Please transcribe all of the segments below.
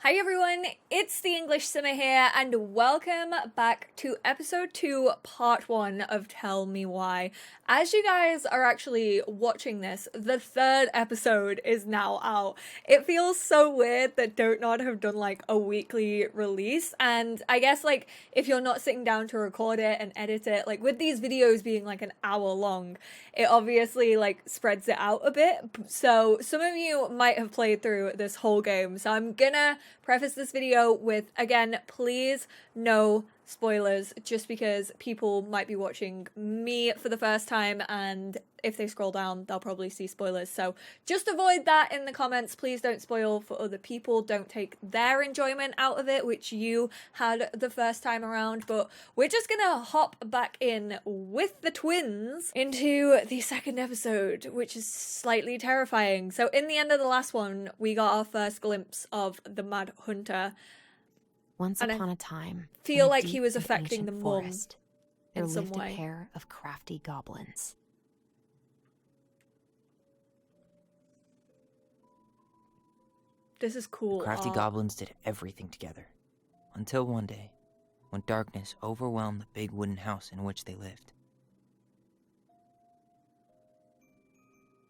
Hi everyone, it's the EnglishSimmer here, and welcome back to episode 2, part 1 of Tell Me Why. As you guys are actually watching this, the third episode is now out. It feels so weird that Don't Nod have done like a weekly release, and I guess like if you're not sitting down to record it and edit it, like with these videos being like an hour long, it obviously like spreads it out a bit. So some of you might have played through this whole game, so I'm gonna preface this video with, again, please no spoilers, just because people might be watching me for the first time, and if they scroll down they'll probably see spoilers, so just avoid that in the comments. Please don't spoil for other people, don't take their enjoyment out of it which you had the first time around. But we're just gonna hop back in with the twins into the second episode, which is slightly terrifying. So in the end of the last one we got our first glimpse of the Mad Hunter. Once upon a time, Feel in a like deep he was and affecting ancient the mum forest, there in some lived way. a pair of crafty goblins. This is cool. The crafty goblins did everything together, until one day, when darkness overwhelmed the big wooden house in which they lived.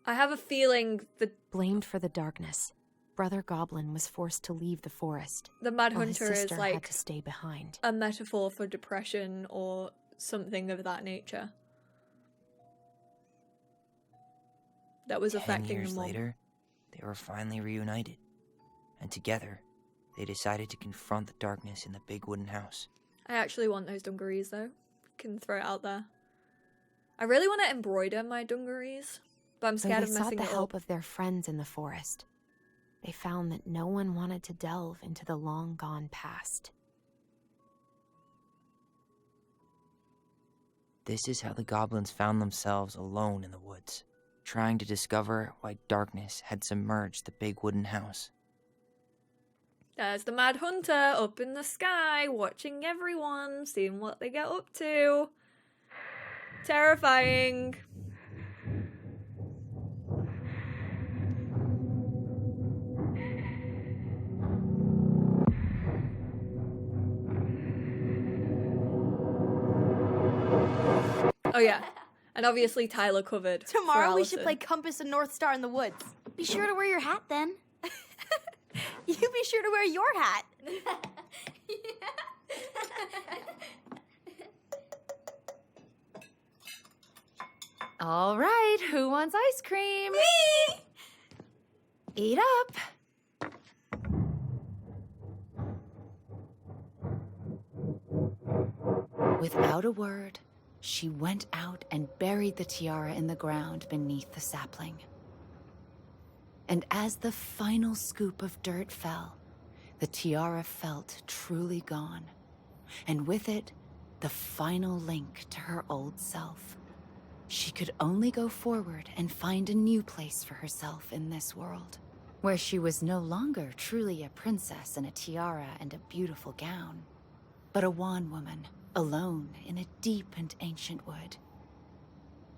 I have a feeling that Blamed for the darkness, Brother Goblin was forced to leave the forest. the Mad while his Hunter is sister had like to stay behind. a metaphor for depression or something of that nature that was 10 affecting years the mum. later, they were finally reunited, and together, they decided to confront the darkness in the big wooden house. I actually want those dungarees though. Can throw it out there. I really want to embroider my dungarees, but I'm Though scared they of sought messing the it help up. of their friends in the forest, they found that no one wanted to delve into the long-gone past. This is how the goblins found themselves alone in the woods, trying to discover why darkness had submerged the big wooden house. There's the Mad Hunter up in the sky, watching everyone, seeing what they get up to. Terrifying. Oh yeah, and obviously Tyler covered. for Tomorrow we should Alison. play Compass and North Star in the woods. Be sure to wear your hat then. You be sure to wear your hat. All right, who wants ice cream? Me! Eat up. Without a word, she went out and buried the tiara in the ground beneath the sapling. And as the final scoop of dirt fell, the tiara felt truly gone, and with it, the final link to her old self. She could only go forward and find a new place for herself in this world, where she was no longer truly a princess in a tiara and a beautiful gown, but a wan woman, alone in a deep and ancient wood.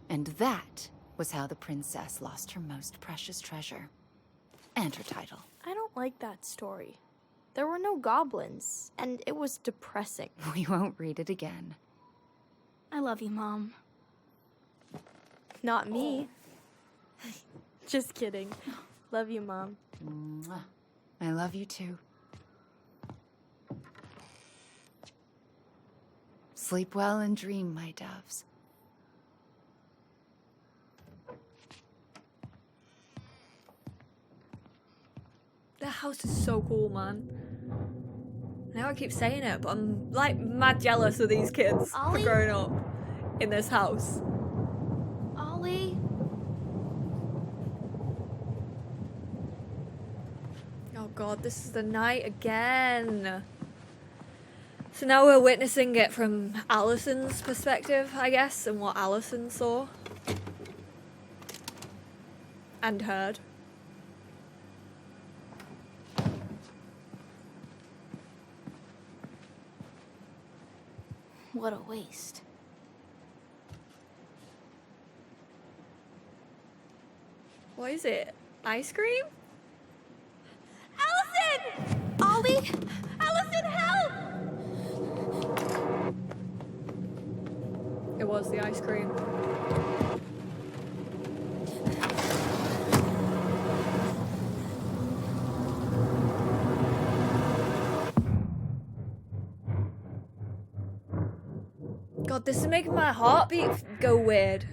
And that was how the princess lost her most precious treasure, and her title. I don't like that story. There were no goblins, and it was depressing. We won't read it again. I love you, Mom. Not me. Just kidding. Love you, Mom. Mwah. I love you too. Sleep well and dream, my doves. The house is so cool, man. I know I keep saying it, but I'm like mad jealous of these kids for Ollie? growing up in this house. Ollie? Oh god, this is the night again. So now we're witnessing it from Alison's perspective, I guess, and what Alison saw. And heard. What a waste. What is it? Ice cream? Alison! Ollie was the ice cream. God, this is making my heartbeat go weird.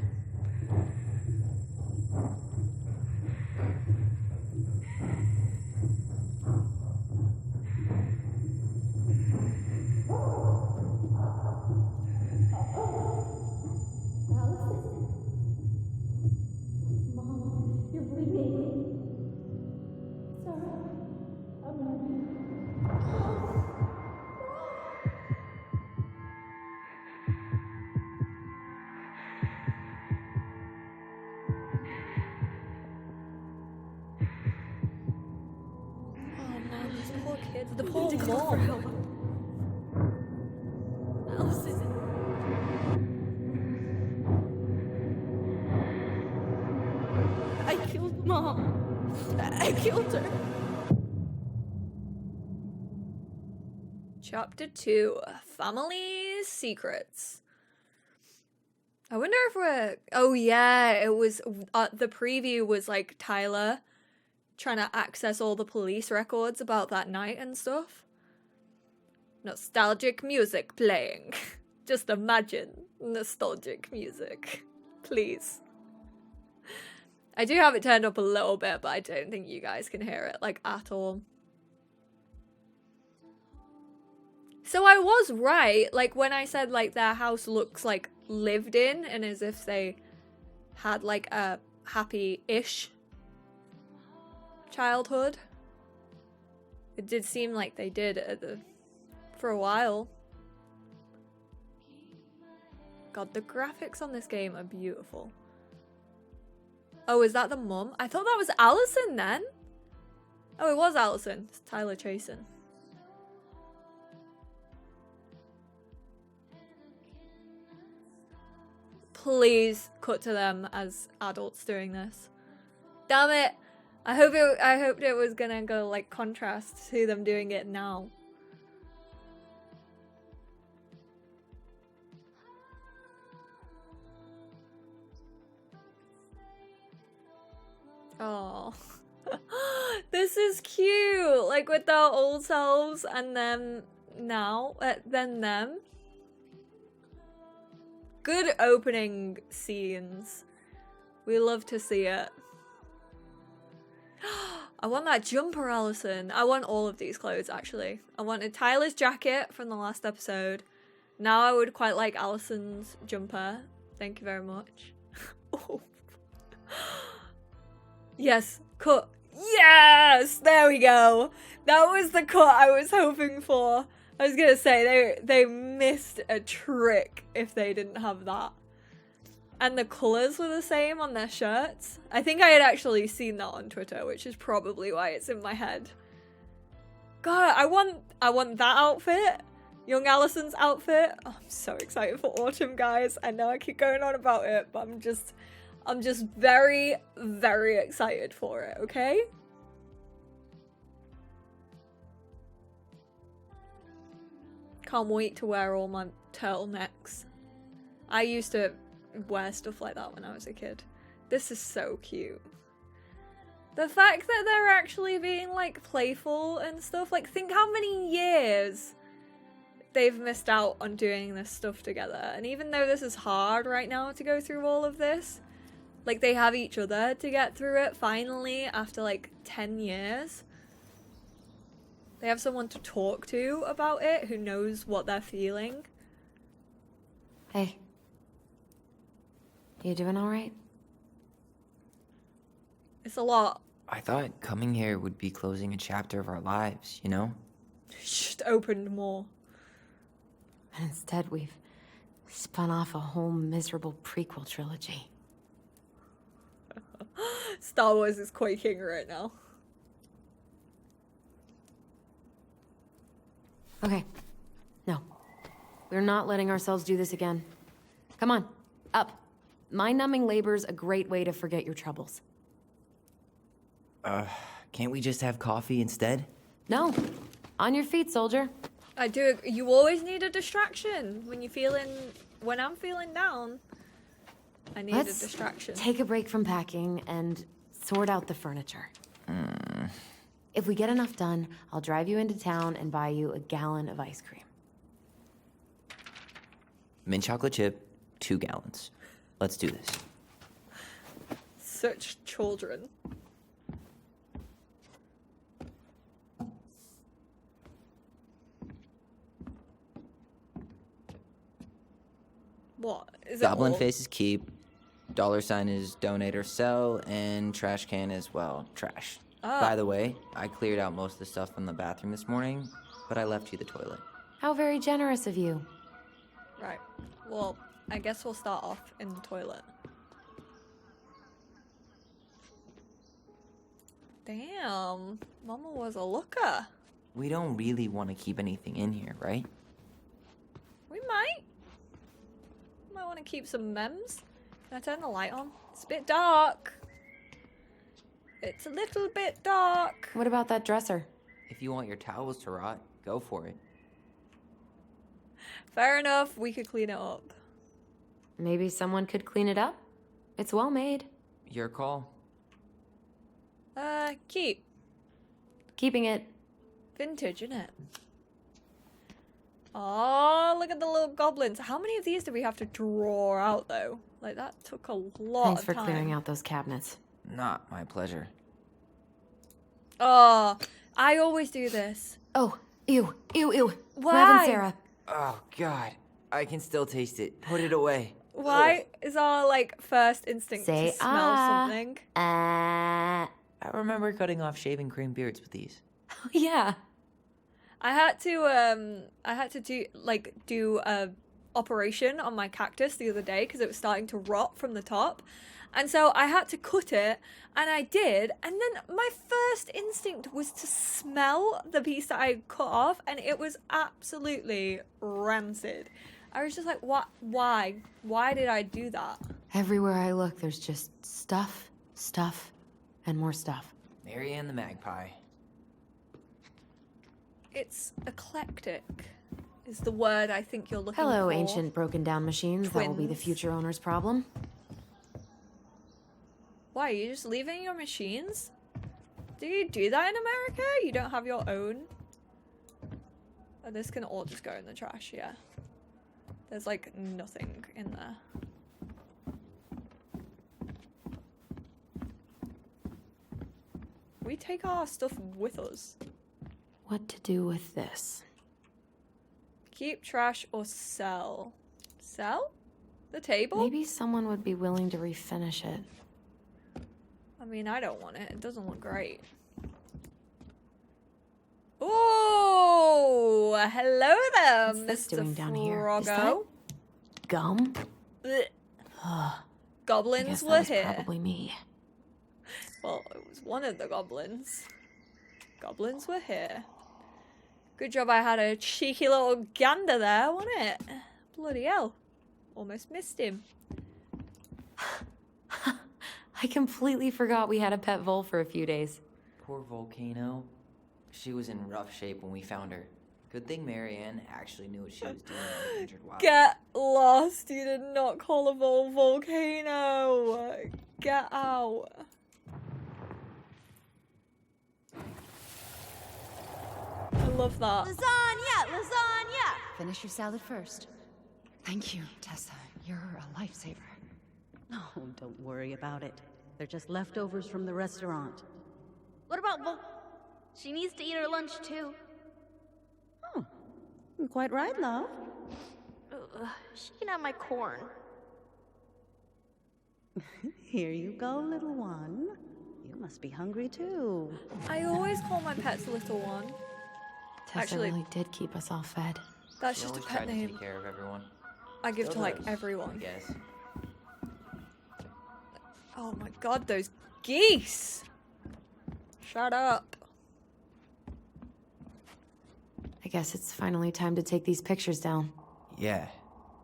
Poor kids, the poor mom. Alison. I killed Mom. I killed her. Chapter 2, Family Secrets. I wonder if we're... Oh yeah, it was... the preview was like Tyler trying to access all the police records about that night and stuff. Nostalgic music playing. Just imagine nostalgic music. Please. I do have it turned up a little bit, but I don't think you guys can hear it, like, at all. So I was right, like, when I said, like, their house looks, like, lived in, and as if they had, like, a happy-ish childhood. It did seem like they did for a while. God, the graphics on this game are beautiful. Oh, is that the mum? I thought that was Alison then. Oh, it was Alison. It's Tyler chasing. Please cut to them as adults doing this. Damn it. I hoped it was gonna go like contrast to them doing it now. Oh, this is cute. Like with their old selves and them now, then them. Good opening scenes. We love to see it. I want that jumper, Alison. I want all of these clothes, actually. I wanted Tyler's jacket from the last episode. Now I would quite like Alison's jumper. Thank you very much. Oh. Yes, cut. Yes! There we go. That was the cut I was hoping for. I was gonna say, they missed a trick if they didn't have that. And the colours were the same on their shirts. I think I had actually seen that on Twitter, which is probably why it's in my head. God, I want that outfit. Young Alison's outfit. Oh, I'm so excited for autumn, guys. I know I keep going on about it, but I'm just very, very excited for it, okay? Can't wait to wear all my turtlenecks. I used to wear stuff like that when I was a kid. This is so cute. The fact that they're actually being like playful and stuff, like think how many years they've missed out on doing this stuff together. And even though this is hard right now to go through all of this, like they have each other to get through it finally after like 10 years. They have someone to talk to about it who knows what they're feeling. Hey. You doing all right? It's a lot. I thought coming here would be closing a chapter of our lives, you know? Just opened more. And instead we've spun off a whole miserable prequel trilogy. Star Wars is quaking right now. Okay. No. We're not letting ourselves do this again. Come on. Up. Mind-numbing labor's a great way to forget your troubles. Can't we just have coffee instead? No. On your feet, soldier. I do. You always need a distraction when you're feeling when I'm feeling down, I need Let's a distraction. take a break from packing and sort out the furniture. If we get enough done, I'll drive you into town and buy you a gallon of ice cream. Mint chocolate chip, 2 gallons. Let's do this. Such children. What? Is it Goblin all? face is keep. $sign is donate or sell, and trash can is, well, trash. By the way, I cleared out most of the stuff from the bathroom this morning, but I left you the toilet. How very generous of you. Right. Well, I guess we'll start off in the toilet. Damn. Mama was a looker. We don't really want to keep anything in here, right? We might. Might want to keep some memes. Can I turn the light on? It's a bit dark. It's a little bit dark. What about that dresser? If you want your towels to rot, go for it. Fair enough, we could clean it up. Maybe someone could clean it up? It's well made. Your call. Keep. Keeping it. Vintage, innit? Oh, look at the little goblins. How many of these do we have to draw out, though? Like, that took a lot Thanks of for time. clearing out those cabinets. Not my pleasure. Oh, I always do this. Oh, ew, ew, ew. Why? Rev and Sarah. Oh, God. I can still taste it. Put it away. Why is our, like, first instinct Say to smell ah. something? I remember cutting off shaving cream beards with these. Yeah. I had to do a operation on my cactus the other day because it was starting to rot from the top. And so I had to cut it, and I did, and then my first instinct was to smell the piece that I cut off, and it was absolutely rancid. I was just like, what? Why? Why did I do that? Everywhere I look, there's just stuff, stuff, and more stuff. Marianne the Magpie. It's eclectic, is the word I think you're looking for. Hello, ancient broken down machines. That will be the Twins. future owner's problem. Why, are you just leaving your machines? Do you do that in America? You don't have your own? Oh, this can all just go in the trash, yeah. There's like nothing in there. We take our stuff with us. What to do with this? Keep trash or sell? Sell? The table? Maybe someone would be willing to refinish it. I mean, I don't want it. It doesn't look great. Oh, hello there, What's this Mr. doing down here? Is that Froggo. gum? Ugh. I Goblins guess that were was here. probably me. Well, it was one of the goblins. Goblins were here. Good job I had a cheeky little gander there, wasn't it? Bloody hell. Almost missed him. I completely forgot we had a pet vole for a few days. Poor Volcano. She was in rough shape when we found her. Good thing Marianne actually knew what she was doing on the injured wild. Get lost. You did not call a volcano. Get out. I love that. Lasagna! Lasagna! Finish your salad first. Thank you, Tessa. You're a lifesaver. Oh, don't worry about it. They're just leftovers from the restaurant. What about She needs to eat her lunch too. Oh, quite right, love. She can have my corn. Here you go, little one. You must be hungry too. I always call my pets little one. Tessa Actually- really did keep us all fed. That's She just a always pet tried to name take care of everyone. I give to Still like does, I everyone. guess. Oh my god, those geese! Shut up. I guess it's finally time to take these pictures down. Yeah.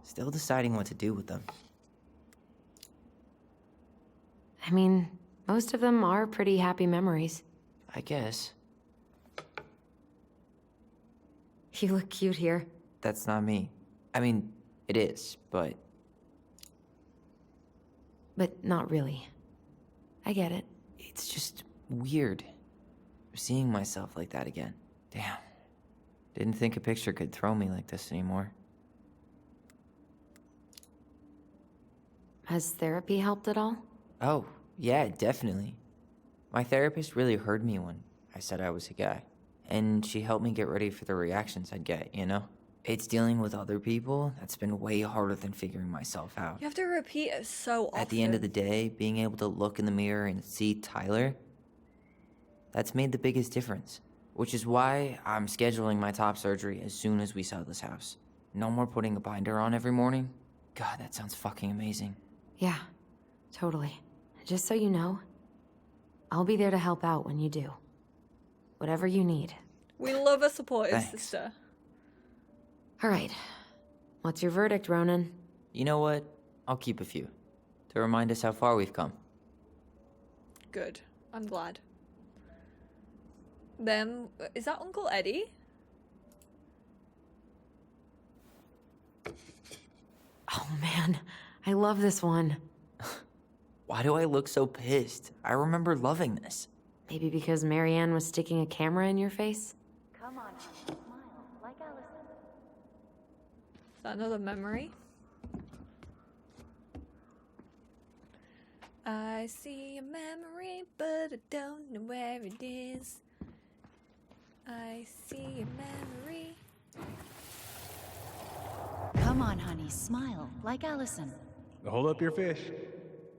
Still deciding what to do with them. I mean, most of them are pretty happy memories. I guess. You look cute here. That's not me. I mean, It is, but But not really. I get it. it's just weird. Seeing myself like that again. Damn. Didn't think a picture could throw me like this anymore. Has therapy helped at all? Oh, yeah, definitely. My therapist really heard me when I said I was a guy. And she helped me get ready for the reactions I'd get, you know? It's dealing with other people that's been way harder than figuring myself out. You have to repeat it so often. At the end of the day, being able to look in the mirror and see Tyler, that's made the biggest difference. Which is why I'm scheduling my top surgery as soon as we sell this house. No more putting a binder on every morning. God, that sounds fucking amazing. Yeah, totally. Just so you know, I'll be there to help out when you do. Whatever you need. We love a supportive Thanks. sister. All right. What's your verdict, Ronan? You know what? I'll keep a few. To remind us how far we've come. Good. I'm glad. Then, is that Uncle Eddie? Oh man, I love this one. Why do I look so pissed? I remember loving this. Maybe because Marianne was sticking a camera in your face? Come on, honey, smile like Alison. Is that another memory? I see a memory, but I don't know where it is. I see a memory. Come on, honey, smile like Alison. Hold up your fish.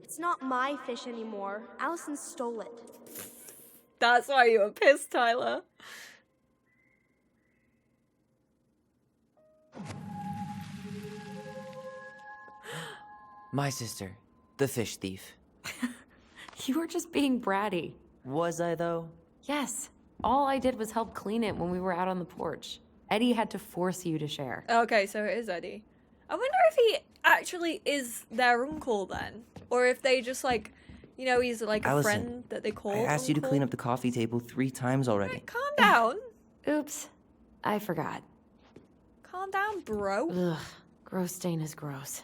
It's not my fish anymore. Alison stole it. That's why you were pissed, Tyler. My sister, the fish thief. You were just being bratty. Was I, though? Yes. All I did was help clean it when we were out on the porch. Eddie had to force you to share. Okay, so it is Eddie. I wonder if he actually is their uncle then. Or if they just like, you know, he's like a Allison, friend that they call I asked you to uncle. clean up the coffee table 3 times already. Right, calm down. Oops. I forgot. Calm down, bro. Ugh. Gross stain is gross.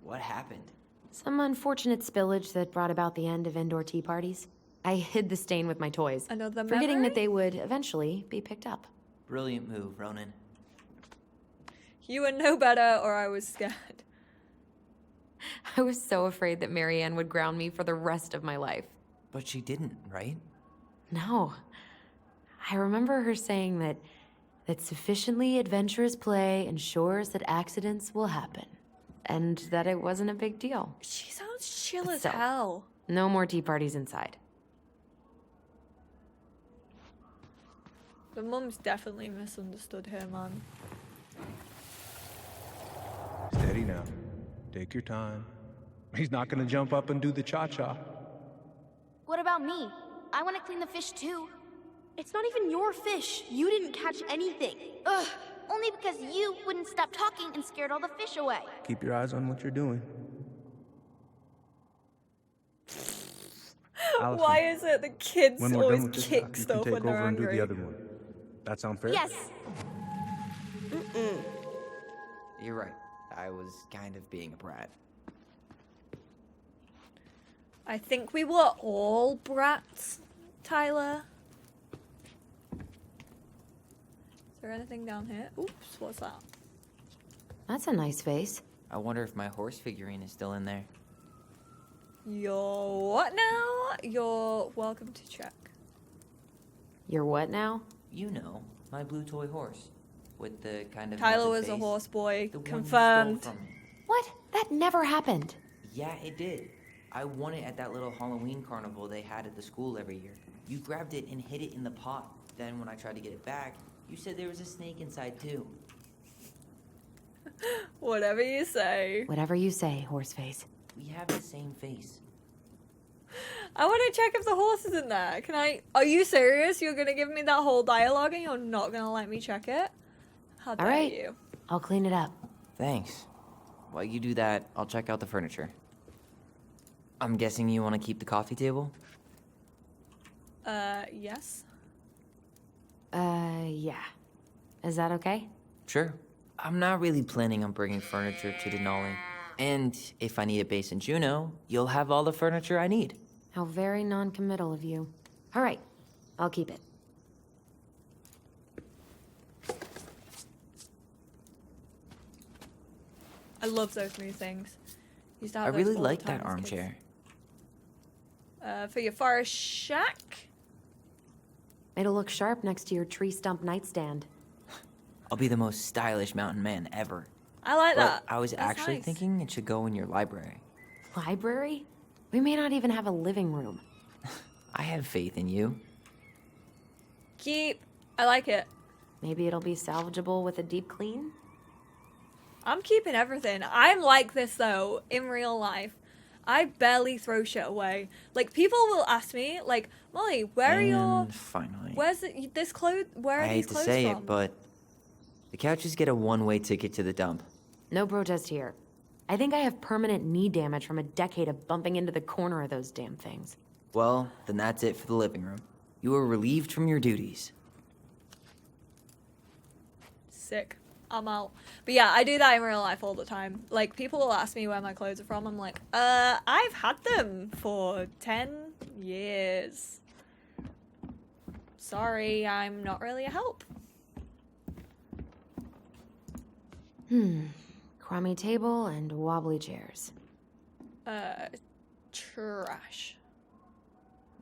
What happened? Some unfortunate spillage that brought about the end of indoor tea parties. I hid the stain with my toys, Another forgetting memory? that they would eventually be picked up. Brilliant move, Ronan. You were no better, or I was scared. I was so afraid that Marianne would ground me for the rest of my life. But she didn't, right? No. I remember her saying that sufficiently adventurous play ensures that accidents will happen. And that it wasn't a big deal. She sounds chill But as still. hell. No more tea parties inside. The mum's definitely misunderstood her, man. Steady now. Take your time. He's not gonna jump up and do the cha-cha. What about me? I want to clean the fish too. It's not even your fish. You didn't catch anything. Ugh, only because you wouldn't stop talking and scared all the fish away. Keep your eyes on what you're doing. Allison, Why is it the kids when we're done always with this kick lap, you can stuff take when they're over and do angry? the other one. That sound fair? Yes. You're right. I was kind of being a brat. I think we were all brats, Tyler. Is there anything down here? Oops, what's that? That's a nice vase. I wonder if my horse figurine is still in there. You're what now? You're welcome to check. You're what now? You know, my blue toy horse. With the kind of Tyler melted was a face. horse boy. The one you Confirmed. stole from me. What? That never happened. Yeah, it did. I won it at that little Halloween carnival they had at the school every year. You grabbed it and hid it in the pot. Then when I tried to get it back, you said there was a snake inside too. Whatever you say. Whatever you say, horseface. We have the same face. I want to check if the horse is in there. Can I? Are you serious? You're gonna give me that whole dialogue and you're not gonna let me check it? How dare right. you? I'll clean it up. Thanks. While you do that, I'll check out the furniture. I'm guessing you want to keep the coffee table? Yes. Yeah. Is that okay? Sure. I'm not really planning on bringing furniture to Denali. And if I need a base in Juneau, you'll have all the furniture I need. How very non-committal of you. All right, I'll keep it. I love those new things. Used to I have those really all the like time that as kids. armchair. For your forest shack? It'll look sharp next to your tree stump nightstand. I'll be the most stylish mountain man ever. I like But that. I was That's actually nice. thinking it should go in your library. Library? We may not even have a living room. I have faith in you. Keep. I like it. Maybe it'll be salvageable with a deep clean? I'm keeping everything. I'm like this though, in real life. I barely throw shit away. Like, people will ask me, like, Molly, where are your... And finally. Where's it, this clothes... Where are I these hate to clothes say from? it, but the couches get a one-way ticket to the dump. No protest here. I think I have permanent knee damage from a decade of bumping into the corner of those damn things. Well, then that's it for the living room. You are relieved from your duties. Sick. I'm out. But yeah, I do that in real life all the time. Like, people will ask me where my clothes are from. I'm like, I've had them for 10 years. Sorry, I'm not really a help. Crummy table and wobbly chairs. Trash.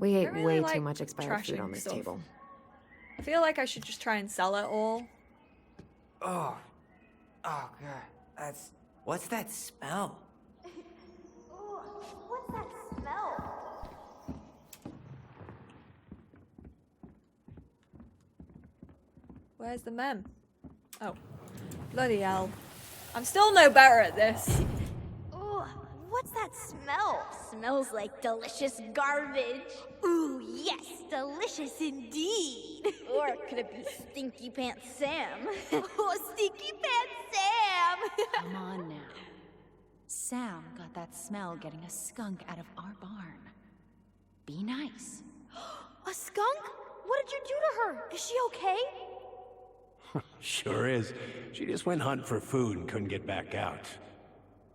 We ate really way like too much expired food trashing on this stuff. table. I feel like I should just try and sell it all. Oh. Oh, God. What's that smell? Ooh, what's that smell? Where's the mem? Oh. Bloody hell. I'm still no better at this. Ooh, what's that smell? Smells like delicious garbage. Ooh, yes, delicious indeed. Or could it be Stinky Pants Sam? Oh, Stinky Pants Sam! Come on now. Sam got that smell getting a skunk out of our barn. Be nice. A skunk? What did you do to her? Is she okay? Sure is. She just went hunting for food and couldn't get back out.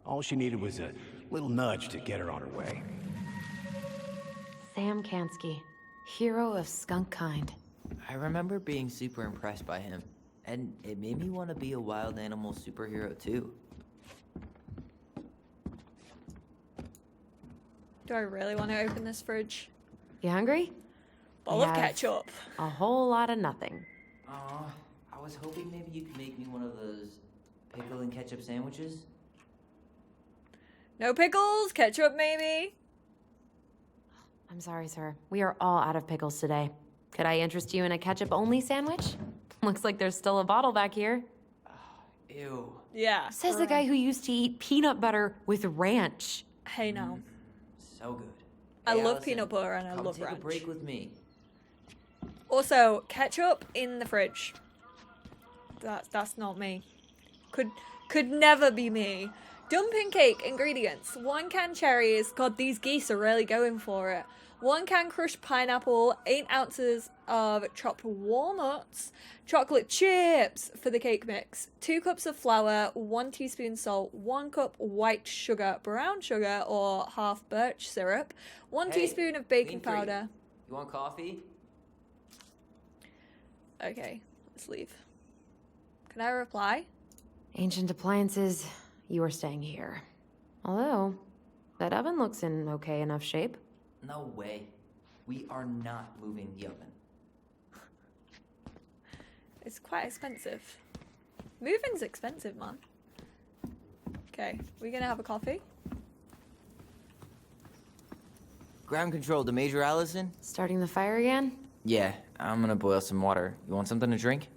All she needed was a little nudge to get her on her way. Sam Kansky, hero of skunk kind. I remember being super impressed by him, and it made me want to be a wild animal superhero too. Do I really want to open this fridge? You hungry? Bowl We of have ketchup. A whole lot of nothing. Aw, I was hoping maybe you could make me one of those pickle and ketchup sandwiches. No pickles, ketchup maybe. I'm sorry, sir. We are all out of pickles today. Could I interest you in a ketchup-only sandwich? Looks like there's still a bottle back here. Ew. Yeah. Says the guy who used to eat peanut butter with ranch. Hey now. So good. I Hey, love Alison, peanut butter and I come love take ranch. a break with me. Also, ketchup in the fridge. That's not me. Could never be me. Dumpling cake ingredients: 1 can cherries. God, these geese are really going for it. 1 can crushed pineapple, 8 ounces of chopped walnuts, chocolate chips for the cake mix, 2 cups of flour, 1 teaspoon salt, 1 cup white sugar, brown sugar or half birch syrup, 1 Hey, teaspoon of baking clean freak. powder. You want coffee? Okay, let's leave. Can I reply? Ancient appliances, you are staying here. Although, that oven looks in okay enough shape. No way. We are not moving the oven. It's quite expensive. Moving's expensive, man. Okay, we gonna have a coffee? Ground control to Major Allison? Starting the fire again? Yeah, I'm gonna boil some water. You want something to drink?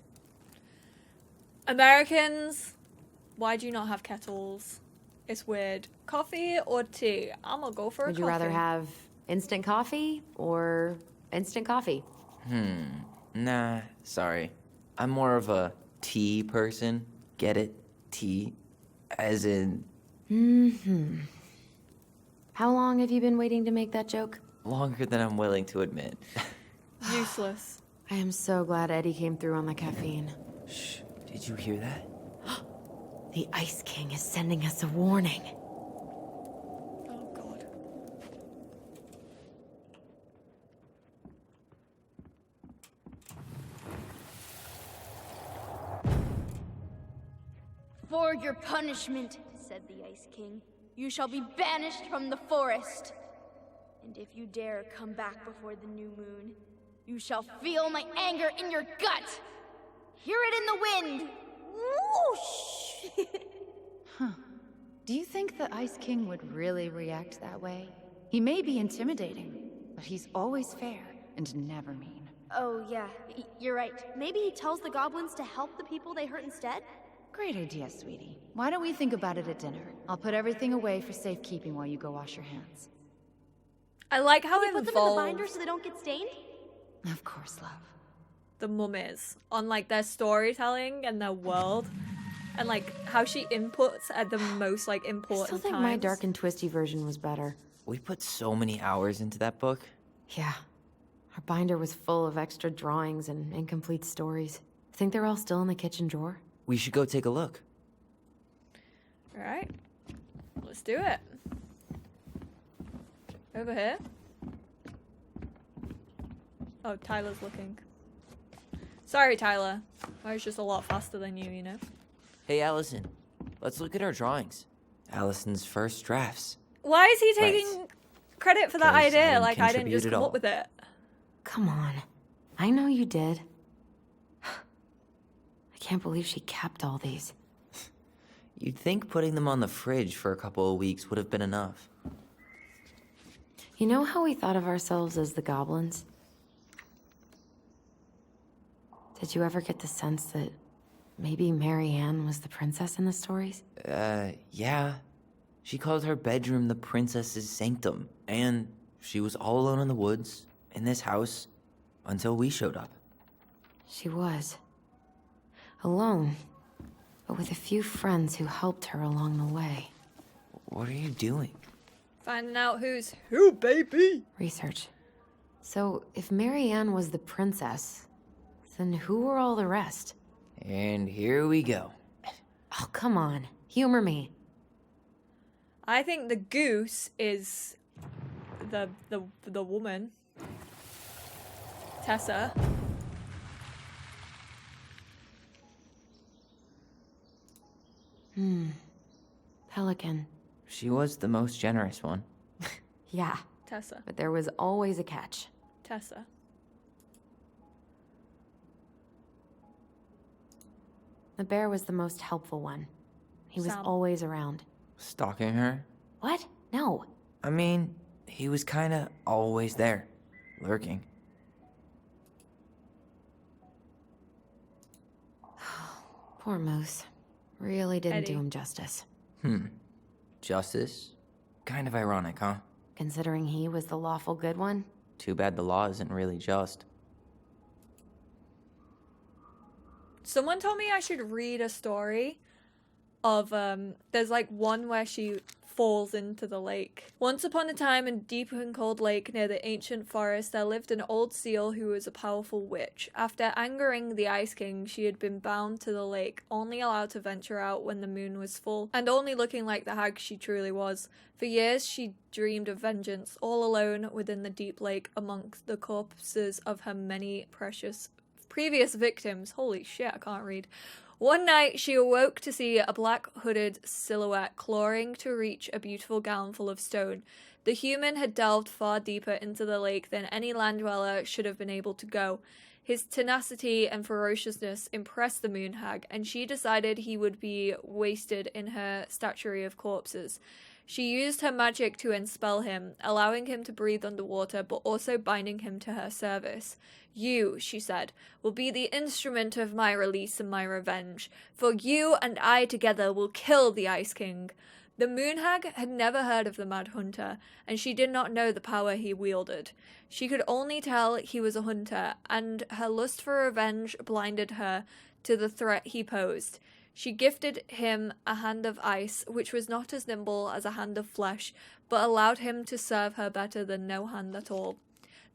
Americans, why do you not have kettles? It's weird. Coffee or tea? I'm gonna go for a Would coffee. you rather have instant coffee or instant coffee? Nah, sorry. I'm more of a tea person. Get it? Tea. As in, How long have you been waiting to make that joke? longer than I'm willing to admit. Useless. I am so glad Eddie came through on the caffeine. Shh, did you hear that? The Ice King is sending us a warning. Oh god. For your punishment, said the Ice King, you shall be banished from the forest. And if you dare come back before the new moon, you shall feel my anger in your gut. Hear it in the wind. Whoosh! Huh. Do you think the Ice King would really react that way? He may be intimidating, but he's always fair and never mean. Oh, yeah, you're right. Maybe he tells the goblins to help the people they hurt instead? Great idea, sweetie. Why don't we think about it at dinner? I'll put everything away for safekeeping while you go wash your hands. I like how Can you put them in the involved binder so they don't get stained? Of course, love. the mum is on like their storytelling and their world, and like how she inputs at the most like I important still think times. my dark and twisty version was better. We put so many hours into that book. Yeah. Our binder was full of extra drawings and incomplete stories. Think they're all still in the kitchen drawer? We should go take a look. All right, let's do it. Over here. Oh, Tyler's looking. Sorry, Tyler. I was just a lot faster than you, you know? Hey, Allison. Let's look at our drawings. Allison's first drafts. Why is he taking credit for that 'Cause I idea? didn't Like, I didn't contribute just at come all. up with it. Come on. I know you did. I can't believe she kept all these. You'd think putting them on the fridge for a couple of weeks would have been enough. You know how we thought of ourselves as the goblins? Did you ever get the sense that maybe Mary Ann was the princess in the stories? Yeah. She called her bedroom the princess's sanctum, and she was all alone in the woods, in this house, until we showed up. She was. Alone, but with a few friends who helped her along the way. What are you doing? Finding out who's who, baby. Research. So, if Mary Ann was the princess, then who were all the rest? And here we go. Oh, come on. Humor me. I think the goose is the woman. Tessa. Pelican. She was the most generous one. Yeah, Tessa. but there was always a catch. Tessa. The bear was the most helpful one. He was Sam. always around. Stalking her? What? No. I mean, he was kinda always there. Lurking. Poor Moose. Really didn't Eddie. do him justice. Justice? Kind of ironic, huh? Considering he was the lawful good one. Too bad the law isn't really just. Someone told me I should read a story of there's like one where she falls into the lake. Once upon a time in a deep and cold lake near the ancient forest there lived an old seal who was a powerful witch. After angering the Ice King, she had been bound to the lake, only allowed to venture out when the moon was full, and only looking like the hag she truly was. For years she dreamed of vengeance, all alone within the deep lake amongst the corpses of her many precious previous victims. Holy shit, I can't read. One night, she awoke to see a black hooded silhouette clawing to reach a beautiful gown full of stone. The human had delved far deeper into the lake than any land dweller should have been able to go. His tenacity and ferociousness impressed the moon hag, and she decided he would be wasted in her statuary of corpses. She used her magic to enspell him, allowing him to breathe underwater, but also binding him to her service. You, she said, will be the instrument of my release and my revenge, for you and I together will kill the Ice King. The moon hag had never heard of the Mad Hunter, and she did not know the power he wielded. She could only tell he was a hunter, and her lust for revenge blinded her to the threat he posed. She gifted him a hand of ice, which was not as nimble as a hand of flesh, but allowed him to serve her better than no hand at all.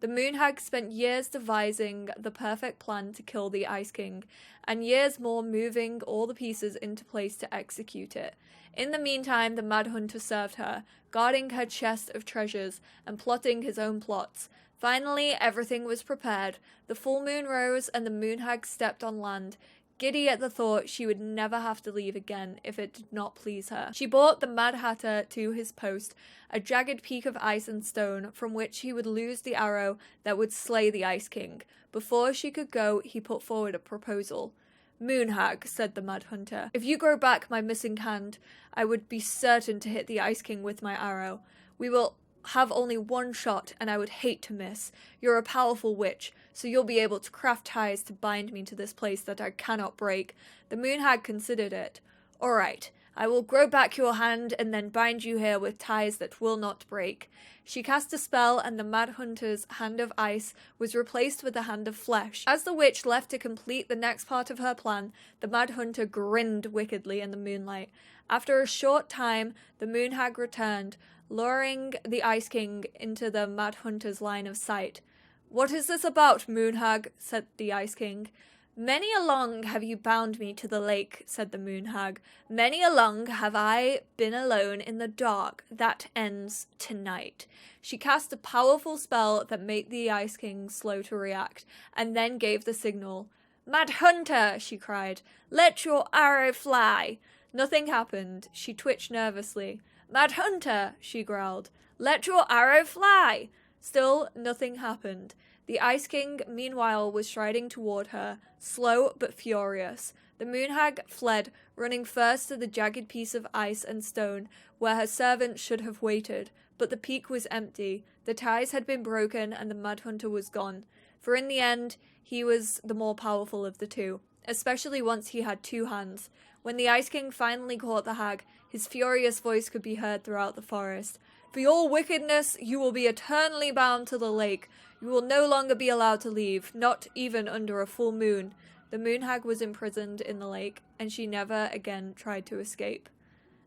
The Moon Hag spent years devising the perfect plan to kill the Ice King, and years more moving all the pieces into place to execute it. In the meantime, the Mad Hunter served her, guarding her chest of treasures and plotting his own plots. Finally, everything was prepared. The full moon rose and the Moon Hag stepped on land, giddy at the thought she would never have to leave again if it did not please her. She brought the Mad Hatter to his post, a jagged peak of ice and stone from which he would loose the arrow that would slay the Ice King. Before she could go, he put forward a proposal. "Moon Hag," said the Mad Hunter, "if you grow back my missing hand, I would be certain to hit the Ice King with my arrow. We will have only one shot, and I would hate to miss. You're a powerful witch, so you'll be able to craft ties to bind me to this place that I cannot break." The Moon Hag considered it. "All right, I will grow back your hand and then bind you here with ties that will not break." She cast a spell, and the Mad Hunter's hand of ice was replaced with a hand of flesh. As the witch left to complete the next part of her plan, the Mad Hunter grinned wickedly in the moonlight. After a short time, the Moon Hag returned, luring the Ice King into the Mad Hunter's line of sight. "What is this about, Moon Hag?" said the Ice King. "Many a long have you bound me to the lake," said the Moon Hag. "Many a long have I been alone in the dark. That ends tonight." She cast a powerful spell that made the Ice King slow to react, and then gave the signal. "Mad Hunter!" she cried. "Let your arrow fly!" Nothing happened. She twitched nervously. "Mad Hunter!" she growled. "Let your arrow fly!" Still, nothing happened. The Ice King, meanwhile, was striding toward her, slow but furious. The Moon Hag fled, running first to the jagged piece of ice and stone where her servant should have waited, but the peak was empty. The ties had been broken and the Mad Hunter was gone. For in the end, he was the more powerful of the two, especially once he had two hands. When the Ice King finally caught the hag, his furious voice could be heard throughout the forest. "For your wickedness, you will be eternally bound to the lake. You will no longer be allowed to leave, not even under a full moon." The Moon Hag was imprisoned in the lake, and she never again tried to escape.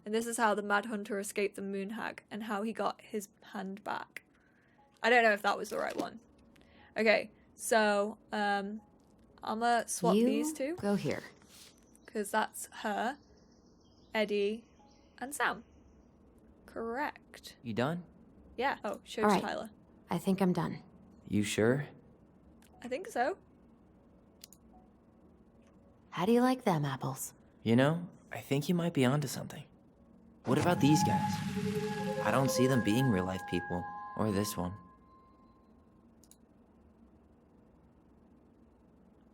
And this is how the Mad Hunter escaped the Moon Hag, and how he got his hand back. I don't know if that was the right one. Okay, so, I'm gonna swap these two. Go here. Because that's her, Eddie, and Sam. Correct. You done? Yeah. Oh, show All to right. Tyler. I think I'm done. You sure? I think so. How do you like them apples? You know, I think you might be onto something. What about these guys? I don't see them being real-life people. Or this one.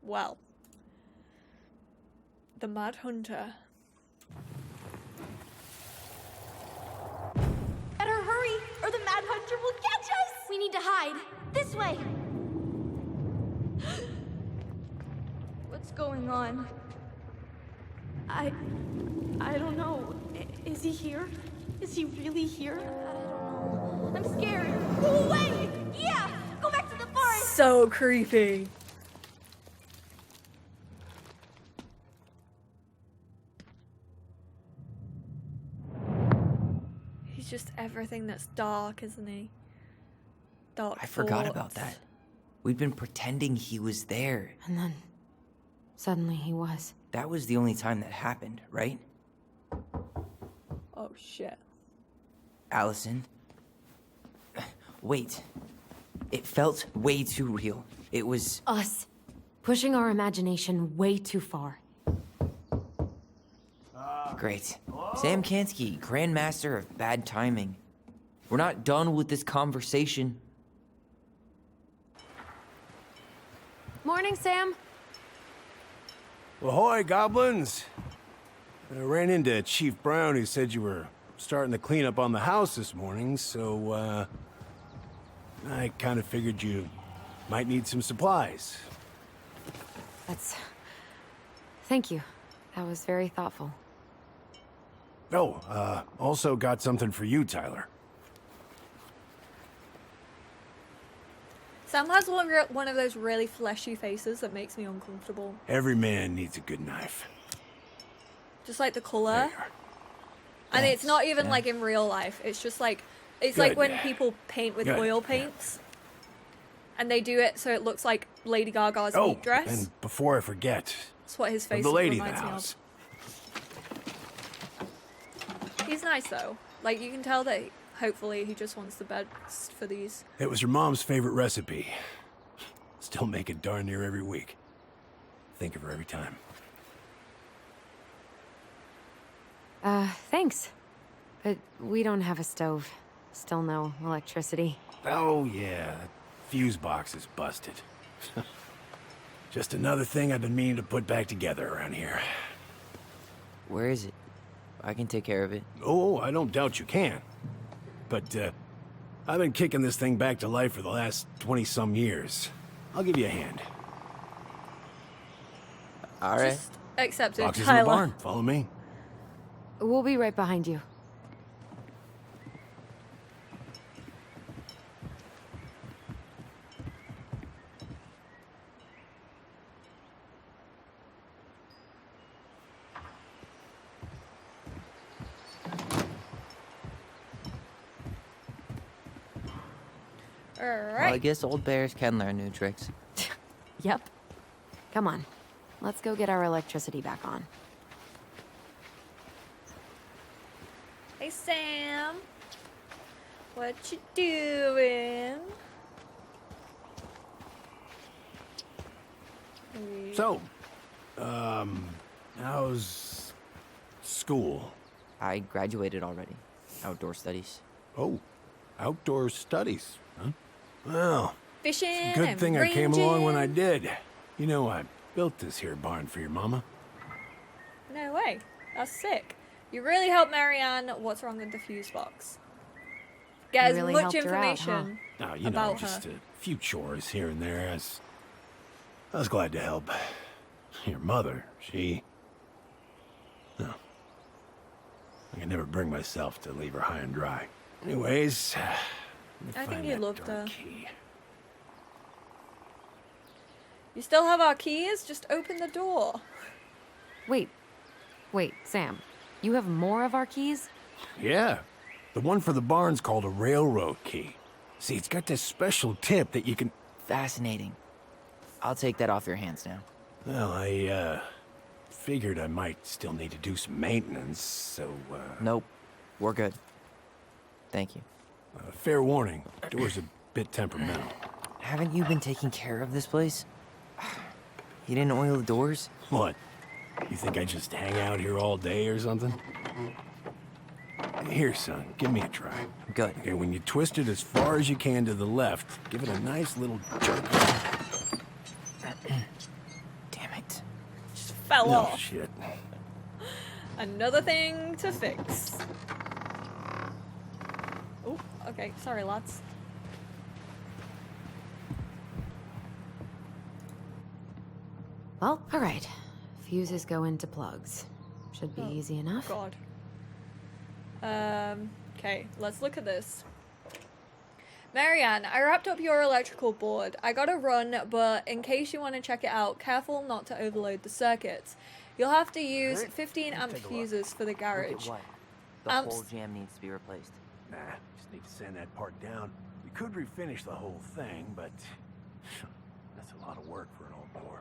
Well. The Mad Hunter. Better hurry, or the Mad Hunter will catch us! We need to hide. This way! What's going on? I don't know. Is he here? Is he really here? I don't know. I'm scared. Go away! Yeah! Go back to the forest! So creepy. He's just everything that's dark, isn't he? Dark I forgot thoughts. about that. We'd been pretending he was there. And then, suddenly he was. That was the only time that happened, right? Oh, shit. Alison? Wait. It felt way too real. It was... Us. Pushing our imagination way too far. Great. Sam Kansky, Grandmaster of Bad Timing. We're not done with this conversation. Morning, Sam. Ahoy, goblins! I ran into Chief Brown, who said you were starting to clean up on the house this morning, so, I kind of figured you might need some supplies. Thank you. That was very thoughtful. Oh, also got something for you, Tyler. Sam has one of those really fleshy faces that makes me uncomfortable. Every man needs a good knife. Just like the color. There you are. And it's not even Yeah. like in real life. It's just like, it's Good. like when people paint with Good. oil paints. And they do it so it looks like Lady Gaga's Oh, meat dress. and before I forget, That's what his face the lady of the reminds me house. of. He's nice though. Like you can tell that hopefully he just wants the best for these. It was your mom's favorite recipe. Still make it darn near every week. Think of her every time. Thanks. But we don't have a stove. Still no electricity. Oh, yeah. That fuse box is busted. Just another thing I've been meaning to put back together around here. Where is it? I can take care of it. Oh, I don't doubt you can. But, I've been kicking this thing back to life for the last 20-some years. I'll give you a hand. All right. Just accept it, Box is in the Tyler. barn. Follow me. We'll be right behind you. All Well, right. I guess old bears can learn new tricks. Yep. Come on. Let's go get our electricity back on. Hey Sam, what you doing? So, how's school? I graduated already. Outdoor studies. Oh, outdoor studies, huh? Well, Fishing good and thing I came along when I ranging. did. You know, I built this here barn for your mama. No way. That's sick. You really helped Marianne. What's wrong with the fuse box? Get You as really much helped her out, huh? information Now, you know, about just her. a few chores here and there. I was glad to help. Your mother, she... No. I can never bring myself to leave her high and dry. Anyways, let me I think find you that loved darn her. key. You still have our keys? Just open the door. Wait, Sam. You have more of our keys? Yeah. The one for the barn's called a railroad key. See, it's got this special tip that you can... Fascinating. I'll take that off your hands now. Well, I, figured I might still need to do some maintenance, so, Nope. We're good. Thank you. fair warning. Door's a bit temperamental. Haven't you been taking care of this place? You didn't oil the doors? What? You think I just hang out here all day or something? Here, son, give me a try. Good. Okay, when you twist it as far as you can to the left, give it a nice little jerk. Damn it. Just fell Oh, off. shit. Another thing to fix. Oh, okay. Sorry, lads. Well, all right. Fuses go into plugs. Should be easy enough. God. Okay, let's look at this. Marianne, I wrapped up your electrical board. I gotta run, but in case you want to check it out, careful not to overload the circuits. You'll have to use 15 amp fuses for the garage. Look at what? The Amps- whole jam needs to be replaced. Nah, just need to send that part down. We could refinish the whole thing, but that's a lot of work for an old board.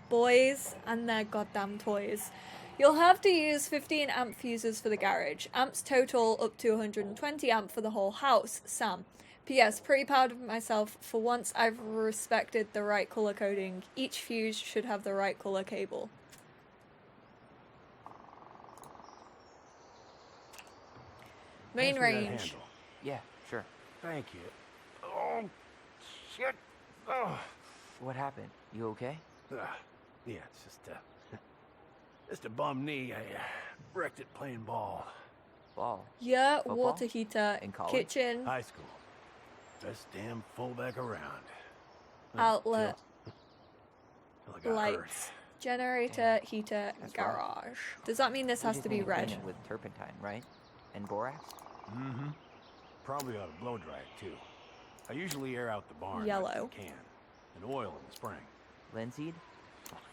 Boys and their goddamn toys. You'll have to use 15 amp fuses for the garage. Amps total up to 120 amp for the whole house. Sam. P.S. Pretty proud of myself. For once I've respected the right color coding. Each fuse should have the right color cable. Main Pass me that range. handle. Yeah, sure. Thank you. Oh, shit. Oh. What happened? You okay? Yeah, it's just a bum knee. I wrecked it playing ball. Ball. Yeah, Football? water heater, In college? kitchen, High school. Best damn fullback around. outlet, Till I got hurt. lights, generator, heater, That's rough. garage. Does that mean this We has just to need be clean red? it with turpentine, right? And borax? Mm-hmm. Probably ought to blow dry it, too. I usually air out the barn Yellow. if I can. And oil in the spring. Linseed?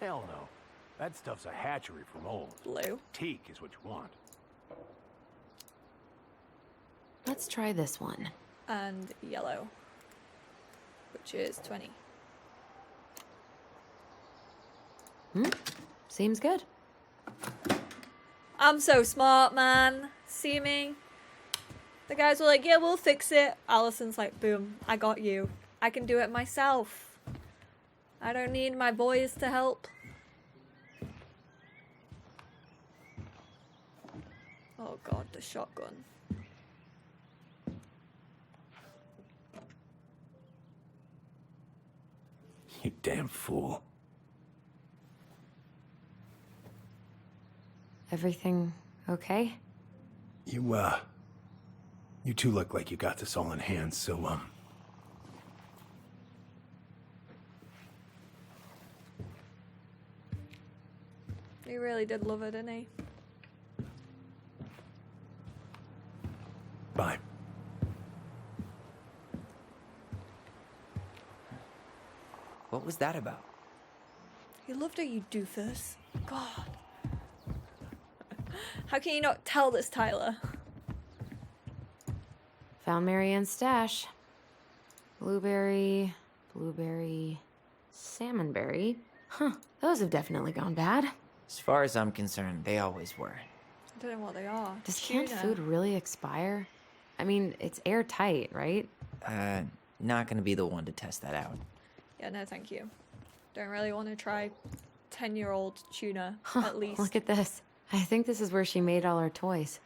Hell no. That stuff's a hatchery for mold. Blue. Teak is what you want. Let's try this one. And yellow. which is 20. Seems good. I'm so smart, man. See me? The guys were like, yeah, we'll fix it. Alison's like, boom, I got you. I can do it myself. I don't need my boys to help. Oh god, the shotgun. You damn fool. Everything okay? You two look like you got this all in hand, so, He really did love her, didn't he? bye. What was that about? He loved her, you doofus. God. How can you not tell this, Tyler? Found Marianne's stash. Blueberry, salmonberry. Huh, those have definitely gone bad. As far as I'm concerned, they always were. I don't know what they are. Does canned Tuna. food really expire? I mean, it's airtight, right? Not gonna be the one to test that out. Yeah, no thank you. Don't really want to try 10-year-old tuna, at least. Look at this. I think this is where she made all her toys.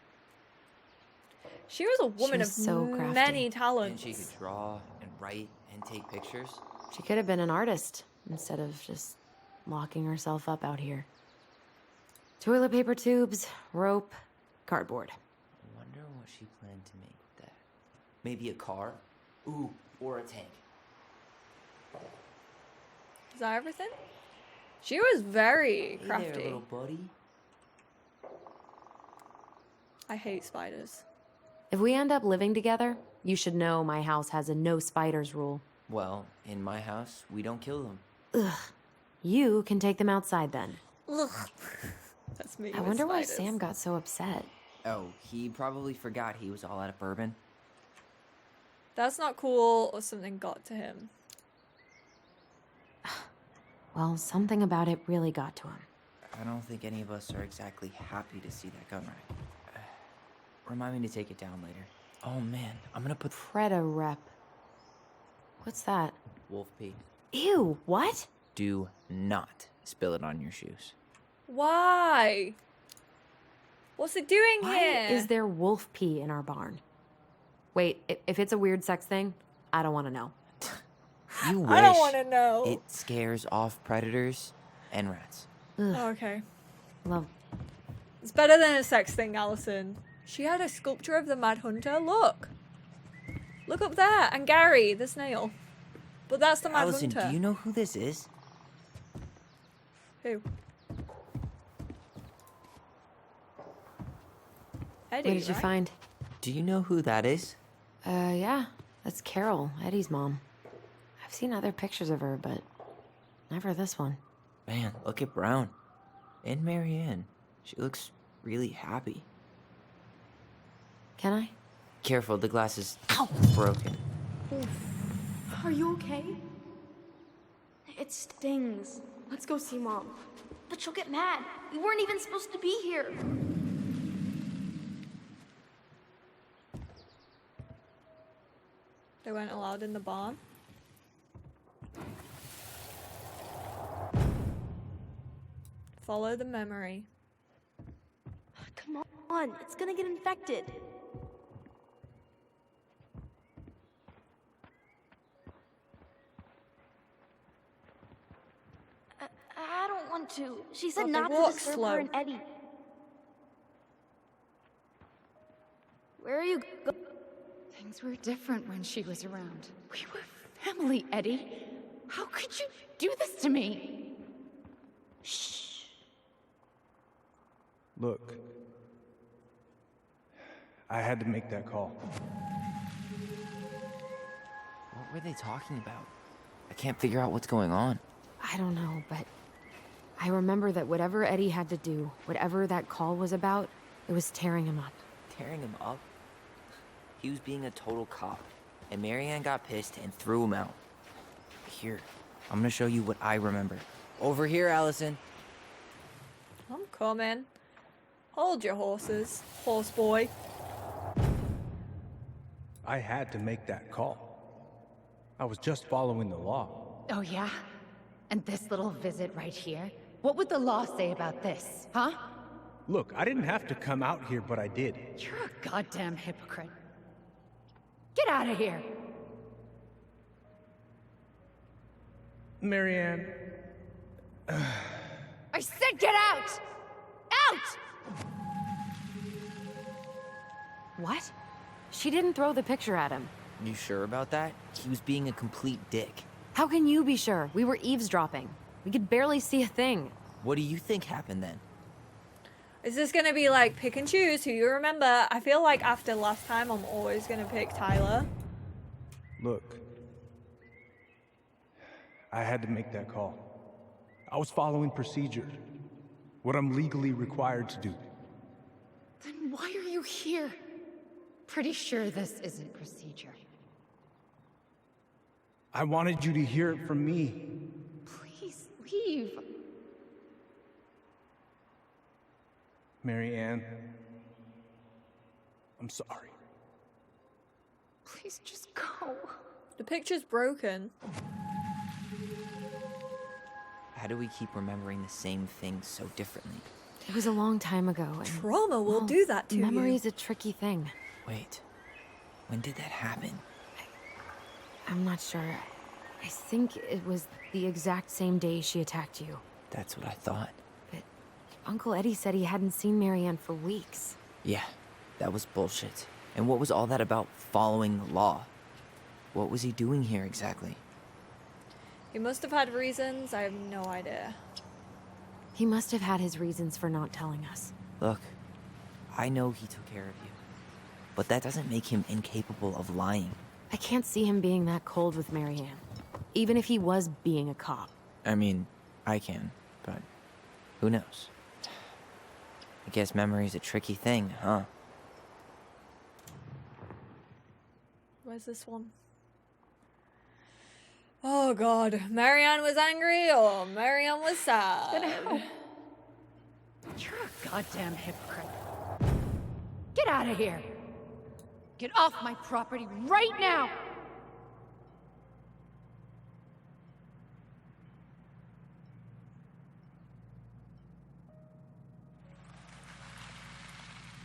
She was a woman was of so crafty. many And talents. she could draw and write and take pictures. She could have been an artist instead of just locking herself up out here. Toilet paper tubes, rope, cardboard. I wonder what she planned to make with that. Maybe a car? Ooh, or a tank. Is that everything? She was very Hey crafty. there, little buddy. I hate spiders. If we end up living together, you should know my house has a no spiders rule. Well, in my house, we don't kill them. Ugh. You can take them outside then. Ugh. That's me. I with wonder why spiders. Sam got so upset. Oh, he probably forgot he was all out of bourbon. That's not cool, or something got to him. Well, something about it really got to him. I don't think any of us are exactly happy to see that gun rack. Remind me to take it down later. Oh man, I'm gonna put Preda rep. What's that? wolf pee. Ew, what? Do not spill it on your shoes. Why? What's it doing Why here? is there wolf pee in our barn? Wait, if it's a weird sex thing, I don't want to know. You wish I don't want to know. it scares off predators and rats. Ugh, Okay. love. It's better than a sex thing, Alison. She had a sculpture of the Mad Hunter. Look. Look up there. And Gary, the snail. But that's the Mad Alison, Hunter. do you know who this is? Who? Eddie, What did you right? find? Do you know who that is? Yeah, that's Carol, Eddie's mom. I've seen other pictures of her, but never this one. Man, look at Brown. And Marianne. She looks really happy. Can I? Careful, the glass is broken. Are you okay? It stings. Let's go see Mom. But she'll get mad. We weren't even supposed to be here. They weren't allowed in the barn. Follow the memory. Come on, it's gonna get infected. I don't want to. She said Well, they not to walk disturb slow. her and Eddie. Where are you go- Things were different when she was around. We were family, Eddie. How could you do this to me? Shh. Look, I had to make that call. What were they talking about? I can't figure out what's going on. I don't know, but I remember that whatever Eddie had to do, whatever that call was about, it was tearing him up. Tearing him up? He was being a total cop, and Marianne got pissed and threw him out. Here, I'm gonna show you what I remember. Over here, Allison. I'm coming. Hold your horses, horse boy. I had to make that call. I was just following the law. Oh, yeah? And this little visit right here? What would the law say about this, huh? Look, I didn't have to come out here, but I did. You're a goddamn hypocrite. Get out of here! Marianne. I said get out! Out! What? She didn't throw the picture at him. You sure about that? He was being a complete dick. How can you be sure? We were eavesdropping. We could barely see a thing. What do you think happened then? Is this gonna be like pick and choose who you remember? I feel like after last time, I'm always gonna pick Tyler. Look. I had to make that call. I was following procedure. What I'm legally required to do. Then why are you here? Pretty sure this isn't procedure. I wanted you to hear it from me. Please leave. Marianne. I'm sorry. Please just go. The picture's broken. How do we keep remembering the same things so differently? It was a long time ago. And, Trauma will do that to you. Memory's a tricky thing. Wait, when did that happen? I'm not sure. I think it was the exact same day she attacked you. That's what I thought. But Uncle Eddie said he hadn't seen Marianne for weeks. Yeah, that was bullshit. And what was all that about following the law? What was he doing here exactly? He must have had reasons. I have no idea. He must have had his reasons for not telling us. Look, I know he took care of you, but that doesn't make him incapable of lying. I can't see him being that cold with Marianne, even if he was being a cop. I mean, I can, but who knows? I guess memory's a tricky thing, huh? Where's this one? Oh god, Marianne was angry or Marianne was sad. You're a goddamn hypocrite. Get out of here. Get off my property right now.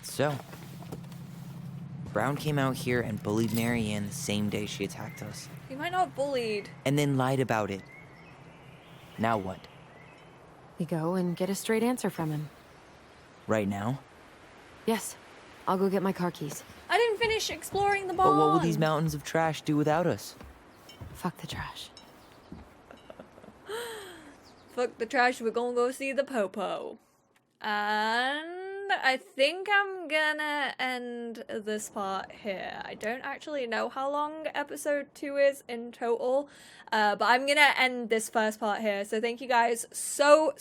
So, Brown came out here and bullied Marianne the same day she attacked us. He might not have bullied. And then lied about it. Now what? We go and get a straight answer from him. Right now? Yes. I'll go get my car keys. I didn't finish exploring the barn. But what will these mountains of trash do without us? Fuck the trash. Fuck the trash, we're gonna go see the Popo. And I think I'm gonna end this part here. I don't actually know how long episode 2 is in total, but I'm gonna end this first part here. So thank you guys so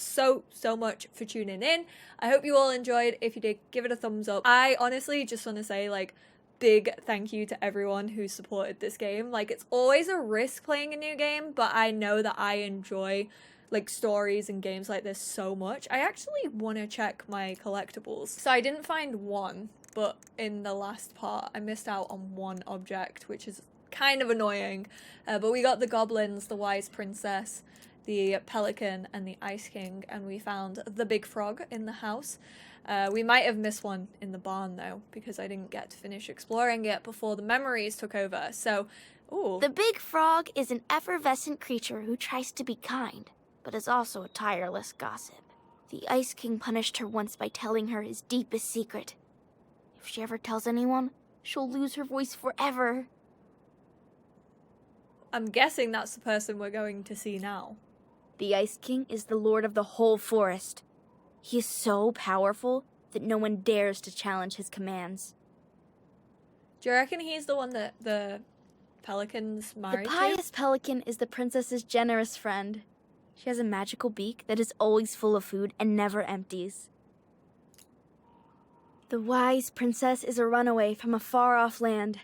much for tuning in. I hope you all enjoyed. If you did, give it a thumbs up. I honestly just want to say, like, big thank you to everyone who supported this game. Like, it's always a risk playing a new game, but I know that I enjoy like stories and games like this so much. I actually want to check my collectibles. So I didn't find one, but in the last part I missed out on one object, which is kind of annoying. But we got the goblins, the wise princess, the pelican, and the ice king, and we found the big frog in the house. We might have missed one in the barn though, because I didn't get to finish exploring it before the memories took over. So, ooh. The big frog is an effervescent creature who tries to be kind, but is also a tireless gossip. The Ice King punished her once by telling her his deepest secret. If she ever tells anyone, she'll lose her voice forever. I'm guessing that's the person we're going to see now. The Ice King is the lord of the whole forest. He is so powerful that no one dares to challenge his commands. Do you reckon he's the one that the pelicans married The to? pious pelican is the princess's generous friend. She has a magical beak that is always full of food and never empties. The wise princess is a runaway from a far-off land.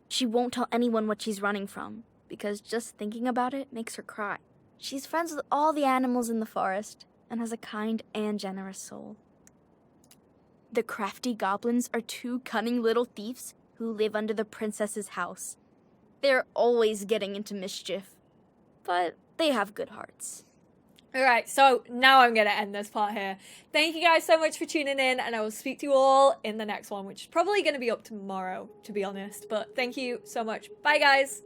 She won't tell anyone what she's running from, because just thinking about it makes her cry. She's friends with all the animals in the forest and has a kind and generous soul. The Crafty Goblins are 2 cunning little thieves who live under the princess's house. They're always getting into mischief, but they have good hearts. Alright, so now I'm going to end this part here. Thank you guys so much for tuning in, and I will speak to you all in the next one, which is probably going to be up tomorrow, to be honest. But thank you so much. Bye, guys!